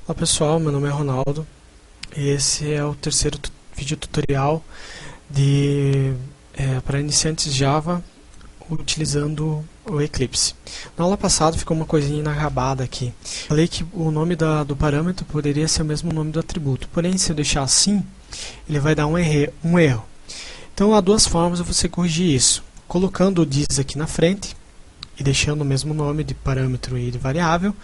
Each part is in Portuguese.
Olá pessoal, meu nome é Ronaldo e esse é o terceiro vídeo tutorial para iniciantes Java utilizando o Eclipse. Na aula passada ficou uma coisinha inacabada aqui. Falei que o nome do parâmetro poderia ser o mesmo nome do atributo, porém se eu deixar assim, ele vai dar um erro. Então há duas formas de você corrigir isso. Colocando o this aqui na frente e deixando o mesmo nome de parâmetro e de variável,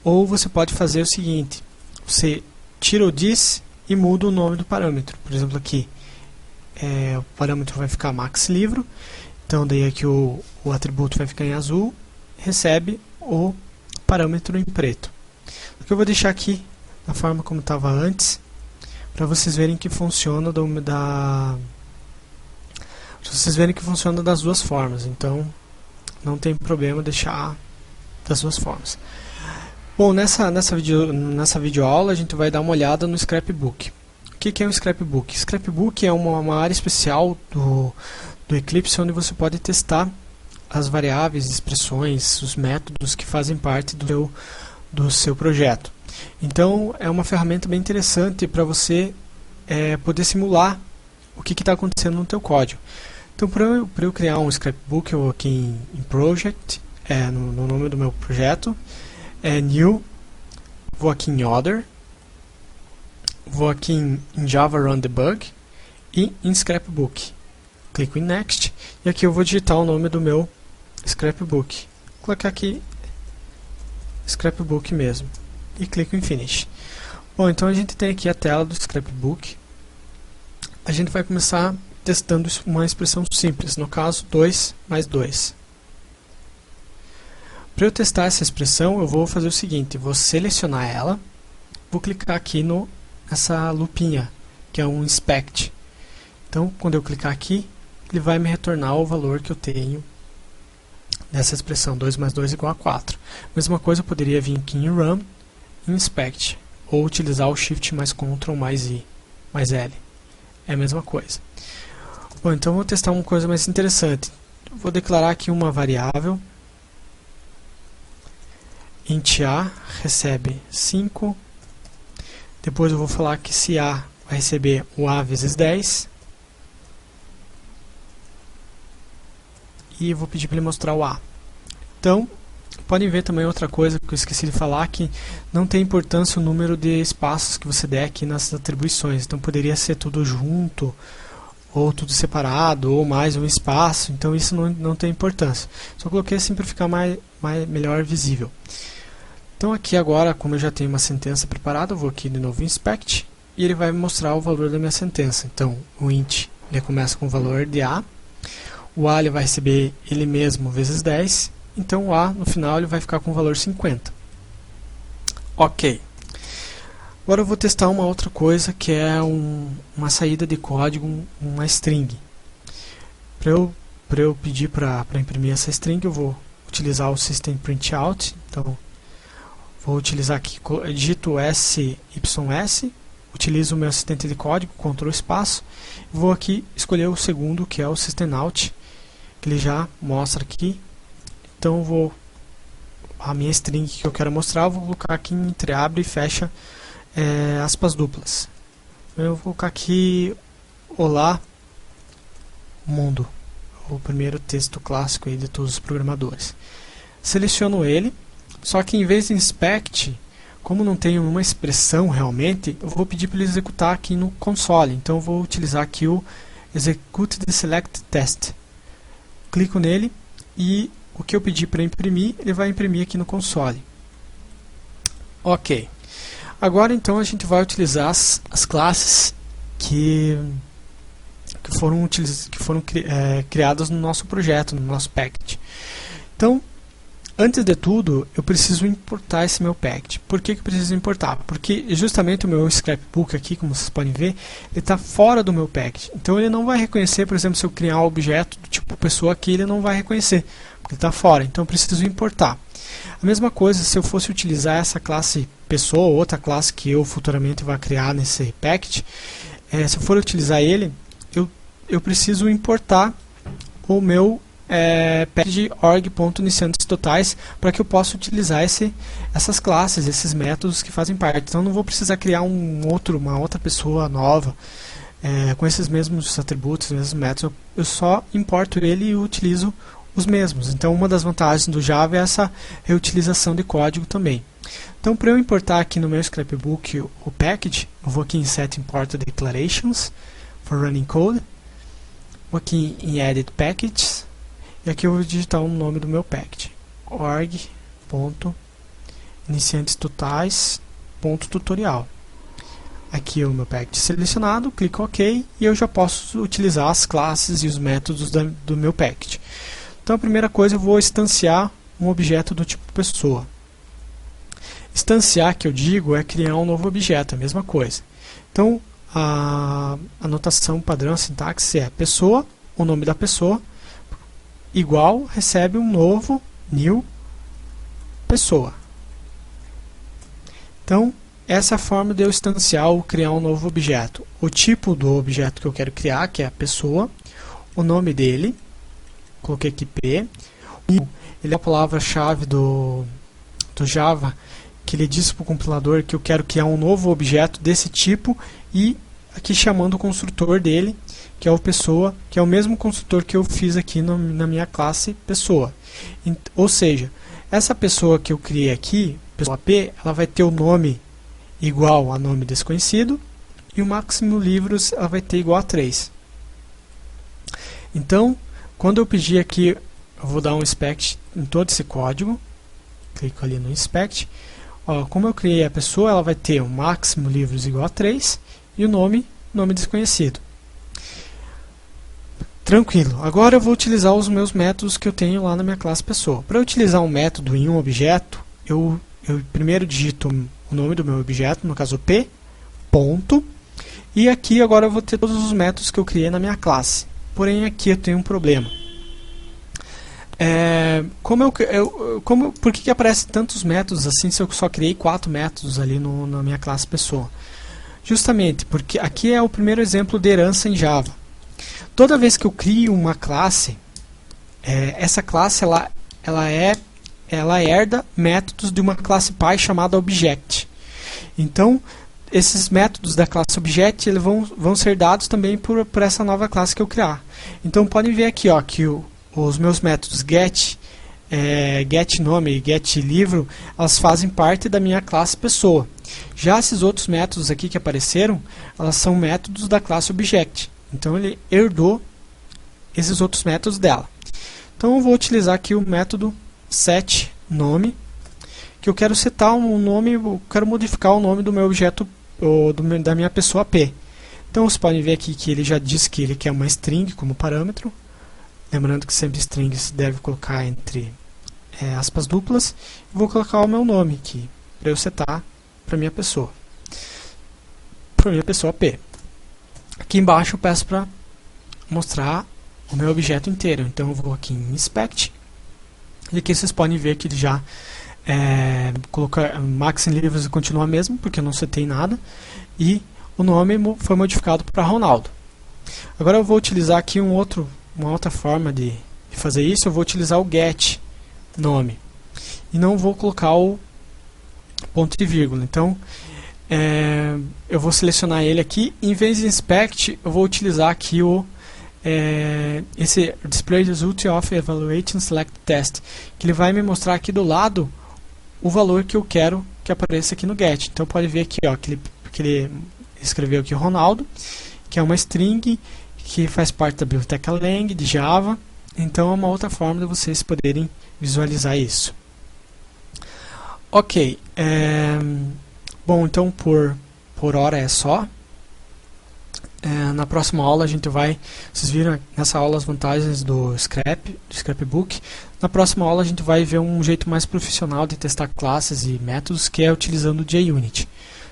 ou você pode fazer o seguinte: você tira o this e muda o nome do parâmetro. Por exemplo, aqui o parâmetro vai ficar maxLivro, então daí aqui o atributo vai ficar em azul, recebe o parâmetro em preto. O que eu vou deixar aqui da forma como estava antes, para vocês verem que funciona das duas formas. Então não tem problema deixar das duas formas. Bom, nessa videoaula a gente vai dar uma olhada no Scrapbook. O que é um Scrapbook? Scrapbook é uma área especial do Eclipse onde você pode testar as variáveis, expressões, os métodos que fazem parte do seu projeto. Então é uma ferramenta bem interessante para você poder simular o que está acontecendo no teu código. Então para eu criar um Scrapbook, eu vou aqui em Project, no nome do meu projeto, New, vou aqui em Other, vou aqui em Java Run Debug e em Scrapbook. Clico em Next e aqui eu vou digitar o nome do meu Scrapbook. Vou colocar aqui Scrapbook mesmo e clico em Finish. Bom, então a gente tem aqui a tela do Scrapbook. A gente vai começar testando uma expressão simples, no caso 2 mais 2. Para eu testar essa expressão, eu vou fazer o seguinte: vou selecionar ela, vou clicar aqui nessa lupinha, que é um inspect. Então, quando eu clicar aqui, ele vai me retornar o valor que eu tenho dessa expressão, 2 mais 2 igual a 4. Mesma coisa, eu poderia vir aqui em Run, Inspect, ou utilizar o Shift mais Ctrl mais I, mais L. É a mesma coisa. Bom, então vou testar uma coisa mais interessante. Vou declarar aqui uma variável, int A recebe 5, depois eu vou falar que se A vai receber o A vezes 10, e vou pedir para ele mostrar o A. Então, podem ver também outra coisa que eu esqueci de falar, que não tem importância o número de espaços que você der aqui nas atribuições. Então poderia ser tudo junto, ou tudo separado, ou mais um espaço. Então isso não tem importância. Só coloquei assim para ficar melhor visível. Então aqui agora, como eu já tenho uma sentença preparada, eu vou aqui de novo em Inspect, e ele vai me mostrar o valor da minha sentença. Então o int ele começa com o valor de A, o A ele vai receber ele mesmo vezes 10, então o A no final ele vai ficar com o valor 50. Ok. Agora eu vou testar uma outra coisa, que é uma saída de código, uma string. Para eu pedir para imprimir essa string, eu vou utilizar o System Print Out. Então vou utilizar aqui, digito SYS, utilizo o meu assistente de código, Ctrl espaço, vou aqui escolher o segundo, que é o System Out, que ele já mostra aqui. Então a minha string que eu quero mostrar, eu vou colocar aqui entre abre e fecha aspas duplas. Eu vou colocar aqui Olá Mundo, o primeiro texto clássico aí de todos os programadores. Seleciono ele, só que em vez de inspect, como não tenho uma expressão realmente, eu vou pedir para ele executar aqui no console. Então eu vou utilizar aqui o execute the select test. Clico nele e o que eu pedi para imprimir, ele vai imprimir aqui no console. Ok. Agora então a gente vai utilizar as classes que foram criadas no nosso projeto, no nosso package. Então, antes de tudo, eu preciso importar esse meu package. Por que eu preciso importar? Porque justamente o meu Scrapbook aqui, como vocês podem ver, ele está fora do meu package. Então ele não vai reconhecer, por exemplo, se eu criar um objeto do tipo pessoa aqui, ele não vai reconhecer, porque ele está fora. Então eu preciso importar. A mesma coisa se eu fosse utilizar essa classe pessoa, ou outra classe que eu futuramente vou criar nesse package, se eu for utilizar ele, eu preciso importar o meu package org.iniciantestotais para que eu possa utilizar essas classes, esses métodos que fazem parte. Então não vou precisar criar uma outra pessoa nova com esses mesmos atributos, esses mesmos métodos. Eu só importo ele e utilizo os mesmos. Então uma das vantagens do Java é essa reutilização de código também. Então para eu importar aqui no meu scrapbook o package, eu vou aqui em Set Import Declarations for Running Code, vou aqui em Edit Packages, e aqui eu vou digitar o nome do meu package, org.iniciantestotais.tutorial. Aqui é o meu package selecionado, clico OK e eu já posso utilizar as classes e os métodos do meu package. Então a primeira coisa, eu vou instanciar um objeto do tipo pessoa. Instanciar, que eu digo, é criar um novo objeto, a mesma coisa. Então a notação padrão, a sintaxe é pessoa, o nome da pessoa, igual, recebe um novo, new, pessoa. Então essa é a forma de eu instanciar ou criar um novo objeto. O tipo do objeto que eu quero criar, que é a pessoa, o nome dele, coloquei aqui P, ele é a palavra-chave do Java, que ele diz para o compilador que eu quero criar um novo objeto desse tipo, e aqui chamando o construtor dele, que é o pessoa, que é o mesmo construtor que eu fiz aqui na minha classe pessoa. Ou seja, essa pessoa que eu criei aqui, pessoa P, ela vai ter o nome igual a nome desconhecido, e o máximo livros ela vai ter igual a 3. Então, quando eu pedir aqui, eu vou dar um inspect em todo esse código, clico ali no inspect. Como eu criei a pessoa, ela vai ter o máximo livros igual a 3 e o nome desconhecido. Tranquilo. Agora eu vou utilizar os meus métodos que eu tenho lá na minha classe pessoa. Para utilizar um método em um objeto, eu primeiro digito o nome do meu objeto, no caso P, ponto, e aqui agora eu vou ter todos os métodos que eu criei na minha classe. Porém aqui eu tenho um problema. Por que aparecem tantos métodos assim se eu só criei 4 métodos ali na minha classe pessoa? Justamente porque aqui é o primeiro exemplo de herança em Java. Toda vez que eu crio uma classe, essa classe ela herda métodos de uma classe pai chamada Object. Então esses métodos da classe Object eles vão ser dados também por essa nova classe que eu criar. Então podem ver aqui que os meus métodos getNome e getLivro, elas fazem parte da minha classe pessoa. Já esses outros métodos aqui que apareceram, elas são métodos da classe Object. Então ele herdou esses outros métodos dela. Então eu vou utilizar aqui o método setNome, que eu quero setar um nome, eu quero modificar o nome do meu objeto, da minha pessoa P. Então vocês podem ver aqui que ele já diz que ele quer uma string como parâmetro. Lembrando que sempre string se deve colocar entre aspas duplas. Vou colocar o meu nome aqui, para eu setar para minha pessoa. Para minha pessoa P. Aqui embaixo eu peço para mostrar o meu objeto inteiro. Então eu vou aqui em Inspect. E aqui vocês podem ver que ele já colocar Max em livros continua mesmo, porque eu não setei nada. E o nome foi modificado para Ronaldo. Agora eu vou utilizar aqui uma outra forma de fazer isso. Eu vou utilizar o getNome e não vou colocar o ponto e vírgula. Então eu vou selecionar ele aqui. Em vez de inspect, eu vou utilizar aqui esse display result of evaluation select test, que ele vai me mostrar aqui do lado o valor que eu quero que apareça aqui no get. Então pode ver aqui que ele escreveu aqui Ronaldo, que é uma string que faz parte da biblioteca Lang de Java. Então é uma outra forma de vocês poderem visualizar isso. Ok, bom, então por hora é só. Na próxima aula a gente vocês viram nessa aula as vantagens do scrapbook. Na próxima aula a gente vai ver um jeito mais profissional de testar classes e métodos, que é utilizando o JUnit.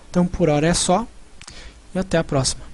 Então por hora é só, e até a próxima.